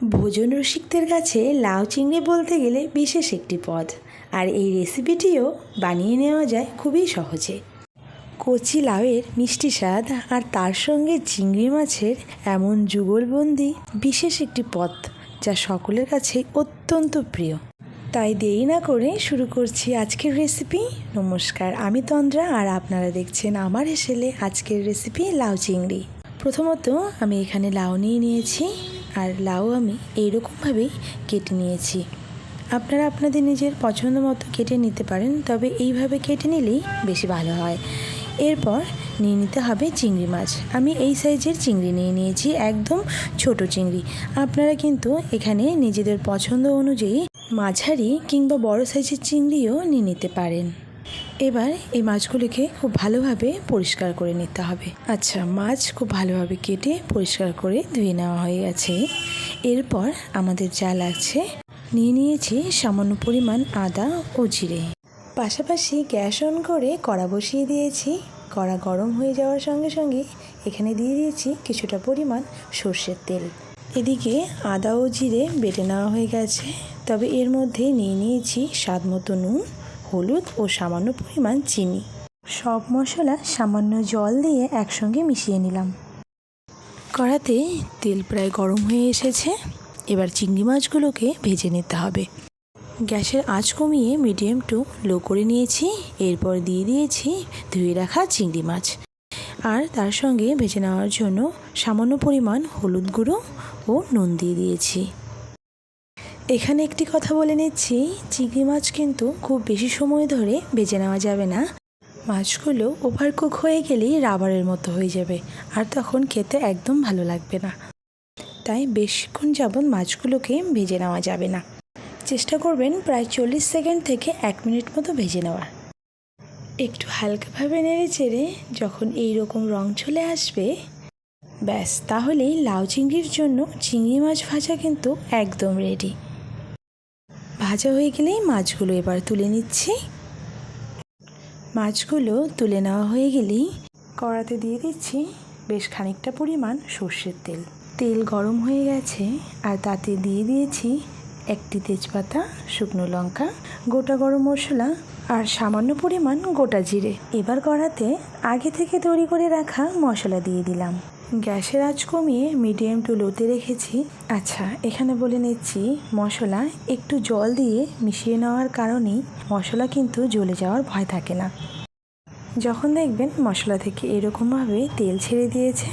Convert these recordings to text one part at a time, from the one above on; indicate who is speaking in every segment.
Speaker 1: ভোজন রসিকদের কাছে লাউ চিংড়ি বলতে গেলে বিশেষ একটি পদ, আর এই রেসিপিটিও বানিয়ে নেওয়া যায় খুবই সহজে। কচি লাউয়ের মিষ্টি স্বাদ আর তার সঙ্গে চিংড়ি মাছের এমন যুগলবন্দি বিশেষ একটি পদ যা সকলের কাছে অত্যন্ত প্রিয়। তাই দেরি না করে শুরু করছি আজকের রেসিপি। নমস্কার, আমি তন্দ্রা আর আপনারা দেখছেন আমার হেসেলে আজকের রেসিপি লাউ চিংড়ি। প্রথমত আমি এখানে লাউ নিয়েছি, আর লাউ আমি এইরকমভাবেই কেটে নিয়েছি। আপনারা আপনাদের নিজের পছন্দ মতো কেটে নিতে পারেন, তবে এইভাবে কেটে নিলেই বেশি ভালো হয়। এরপর নিয়ে নিতে হবে চিংড়ি মাছ। আমি এই সাইজের চিংড়ি নিয়েছি, একদম ছোট চিংড়ি। আপনারা কিন্তু এখানে নিজেদের পছন্দ অনুযায়ী মাঝারি কিংবা বড় সাইজের চিংড়িও নিয়ে নিতে পারেন। এবার এই মাছগুলিকে খুব ভালোভাবে পরিষ্কার করে নিতে হবে। আচ্ছা, মাছ খুব ভালোভাবে কেটে পরিষ্কার করে ধুয়ে নেওয়া হয়ে গেছে। এরপর আমাদের যা লাগছে, নিয়েছি সামান্য পরিমাণ আদা ও জিরে। পাশাপাশি গ্যাস অন করে কড়া বসিয়ে দিয়েছি। কড়া গরম হয়ে যাওয়ার সঙ্গে সঙ্গে এখানে দিয়ে দিয়েছি কিছুটা পরিমাণ সর্ষের তেল। এদিকে আদা ও জিরে বেটে নেওয়া হয়ে গেছে, তবে এর মধ্যে নিয়েছি স্বাদ মতো নুন, হলুদ ও সামান্য পরিমাণ চিনি। সব মশলা সামান্য জল দিয়ে একসঙ্গে মিশিয়ে নিলাম। কড়াতে তেল প্রায় গরম হয়ে এসেছে। এবার চিংড়ি মাছগুলোকে ভেজে নিতে হবে। গ্যাসের আঁচ কমিয়ে মিডিয়াম টু লো করে নিয়েছি। এরপর দিয়ে দিয়েছি ধুয়ে রাখা চিংড়ি মাছ, আর তার সঙ্গে ভেজে নেওয়ার জন্য সামান্য পরিমাণ হলুদ গুঁড়ো ও নুন দিয়ে দিয়েছি। এখানে একটি কথা বলে নিচ্ছি, চিংড়ি মাছ কিন্তু খুব বেশি সময় ধরে ভেজে নেওয়া যাবে না। মাছগুলো ওভারকুক হয়ে গেলেই রাবারের মতো হয়ে যাবে, আর তখন খেতে একদম ভালো লাগবে না। তাই বেশিক্ষণ যাবত মাছগুলোকে ভেজে নেওয়া যাবে না। চেষ্টা করবেন প্রায় 40 সেকেন্ড থেকে 1 মিনিট মতো ভেজে নেওয়ার। একটু হালকাভাবে নেড়ে চেড়ে যখন এই রকম রং চলে আসবে, ব্যাস, তাহলেই লাউ চিংড়ির জন্য চিংড়ি মাছ ভাজা কিন্তু একদম রেডি। ভাজা হয়ে গেলেই মাছগুলো এবার তুলে নিচ্ছি। মাছগুলো তুলে নেওয়া হয়ে গেলেই কড়াতে দিয়ে দিচ্ছি বেশ খানিকটা পরিমাণ সর্ষের তেল। তেল গরম হয়ে গেছে, আর তাতে দিয়ে দিয়েছি একটি তেজপাতা, শুকনো লঙ্কা, গোটা গরম মশলা আর সামান্য পরিমাণ গোটা জিরে। এবার কড়াতে আগে থেকে তৈরি করে রাখা মশলা দিয়ে দিলাম। গ্যাসের আঁচ কমিয়ে মিডিয়াম টু লোতে রেখেছি। আচ্ছা, এখানে বলে নিচ্ছি, মশলা একটু জল দিয়ে মিশিয়ে নেওয়ার কারণেই মশলা কিন্তু জ্বলে যাওয়ার ভয় থাকে না। যখন দেখবেন মশলা থেকে এরকমভাবে তেল ছেড়ে দিয়েছে,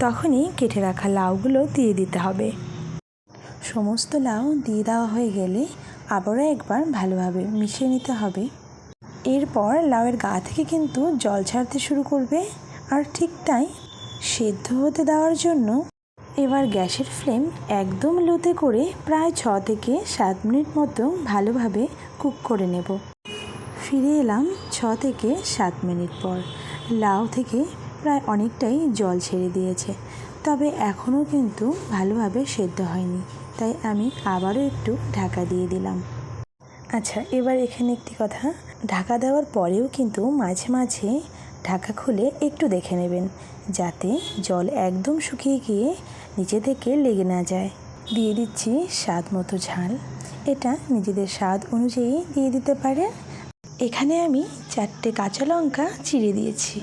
Speaker 1: তখনই কেটে রাখা লাউগুলো দিয়ে দিতে হবে। সমস্ত লাউ দিয়ে দেওয়া হয়ে গেলে আবারও একবার ভালোভাবে মিশিয়ে নিতে হবে। এরপর লাউয়ের গা থেকে কিন্তু জল ছাড়তে শুরু করবে, আর ঠিক তাই সেদ্ধ হতে দেওয়ার জন্য এবার গ্যাসের ফ্লেম একদম লোতে করে প্রায় 6 থেকে 7 মিনিট মতো ভালোভাবে কুক করে নেব। ফিরে এলাম 6 থেকে 7 মিনিট পর। লাউ থেকে প্রায় অনেকটাই জল ছেড়ে দিয়েছে, তবে এখনও কিন্তু ভালোভাবে সেদ্ধ হয়নি, তাই আমি আবারও একটু ঢাকা দিয়ে দিলাম। আচ্ছা, এবার এখানে একটি কথা, ঢাকা দেওয়ার পরেও কিন্তু মাঝে মাঝে ঢাকা খুলে একটু দেখে নেবেন, যাতে জল একদম শুকিয়ে গিয়ে নিচে থেকে লেগে না যায়। দিয়ে দিচ্ছি স্বাদ মতো ঝাল। এটা নিজেদের স্বাদ অনুযায়ী দিয়ে দিতে পারেন। এখানে আমি 4টে কাঁচা লঙ্কা চিড়ে দিয়েছি।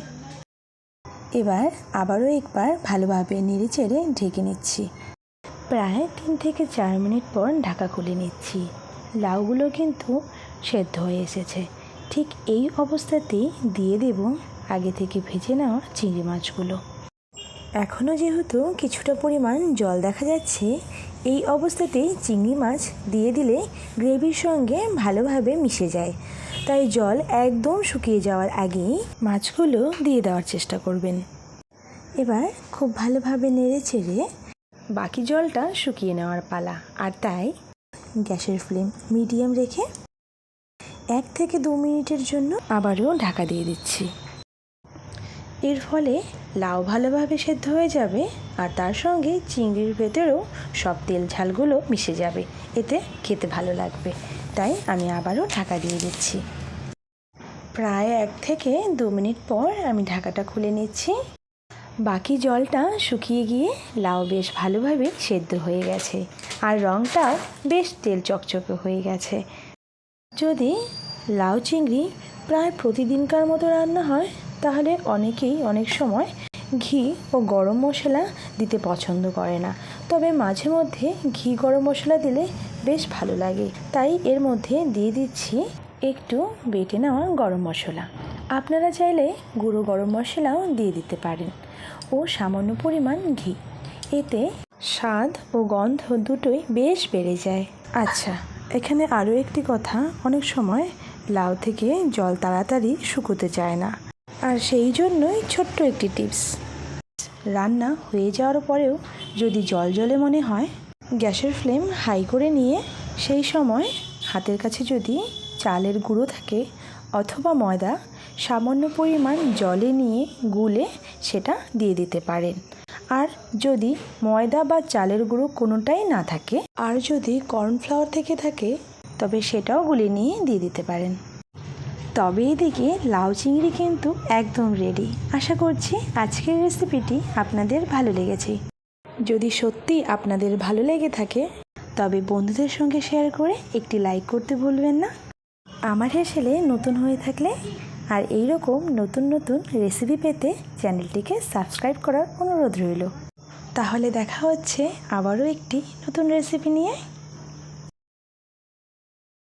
Speaker 1: এবার আবারও একবার ভালোভাবে নেড়ে চেড়ে ঢেকে নিচ্ছি। প্রায় 3 থেকে 4 মিনিট পর ঢাকা খুলে নিচ্ছি। লাউগুলো কিন্তু সেদ্ধ হয়ে এসেছে। ঠিক এই অবস্থাতেই দিয়ে দেব আগে থেকে ভেজে নেওয়া চিংড়ি মাছগুলো। এখনও যেহেতু কিছুটা পরিমাণ জল দেখা যাচ্ছে, এই অবস্থাতেই চিংড়ি মাছ দিয়ে দিলে গ্রেভির সঙ্গে ভালোভাবে মিশে যায়। তাই জল একদম শুকিয়ে যাওয়ার আগেই মাছগুলো দিয়ে দেওয়ার চেষ্টা করবেন। এবার খুব ভালোভাবে নেড়ে চেড়ে বাকি জলটা শুকিয়ে নেওয়ার পালা, আর তাই গ্যাসের ফ্লেম মিডিয়াম রেখে 1 থেকে 2 মিনিটের জন্য আবারও ঢাকা দিয়ে দিচ্ছি। এর ফলে লাউ ভালোভাবে সেদ্ধ হয়ে যাবে, আর তার সঙ্গে চিংড়ির ভেতরেও সব তেল ঝালগুলো মিশে যাবে। এতে খেতে ভালো লাগবে, তাই আমি আবারও ঢাকা দিয়ে দিচ্ছি। প্রায় 1 থেকে 2 মিনিট পর আমি ঢাকাটা খুলে নিচ্ছি। বাকি জলটা শুকিয়ে গিয়ে লাউ বেশ ভালোভাবে সেদ্ধ হয়ে গেছে আর রঙটাও বেশ তেল চকচকে হয়ে গেছে। যদি লাউ চিংড়ি প্রায় প্রতিদিনকার মতো রান্না হয় তাহলে অনেকেই অনেক সময় ঘি ও গরম মশলা দিতে পছন্দ করে না, তবে মাঝে মধ্যে ঘি গরম মশলা দিলে বেশ ভালো লাগে। তাই এর মধ্যে দিয়ে দিচ্ছি একটু বেটে নেওয়া গরম মশলা। আপনারা চাইলে গুঁড়ো গরম মশলাও দিয়ে দিতে পারেন ও সামান্য পরিমাণ ঘি। এতে স্বাদ ও গন্ধ দুটোই বেশ বেড়ে যায়। আচ্ছা, এখানে আরও একটি কথা, অনেক সময় লাউ থেকে জল তাড়াতাড়ি শুকোতে চায় না, আর সেই জন্যই ছোট্ট একটি টিপস, রান্না হয়ে যাওয়ার পরেও যদি জল জলে মনে হয় গ্যাসের ফ্লেম হাই করে নিয়ে সেই সময় হাতের কাছে যদি চালের গুঁড়ো থাকে অথবা ময়দা সামান্য পরিমাণ জলে নিয়ে গুলে সেটা দিয়ে দিতে পারেন। আর যদি ময়দা বা চালের গুঁড়ো কোনোটাই না থাকে আর যদি কর্নফ্লাওয়ার থেকে থাকে তবে সেটাও গুলে নিয়ে দিয়ে দিতে পারেন। তবে এদিকে লাউ চিংড়ি কিন্তু একদম রেডি। আশা করছি আজকের রেসিপিটি আপনাদের ভালো লেগেছে। যদি সত্যি আপনাদের ভালো লেগে থাকে তবে বন্ধুদের সঙ্গে শেয়ার করে একটি লাইক করতে ভুলবেন না। আমার চ্যানেলে নতুন হয়ে থাকলে আর এই রকম নতুন নতুন রেসিপি পেতে চ্যানেলটিকে সাবস্ক্রাইব করার অনুরোধ রইল। তাহলে দেখা হচ্ছে আবারও একটি নতুন রেসিপি নিয়ে।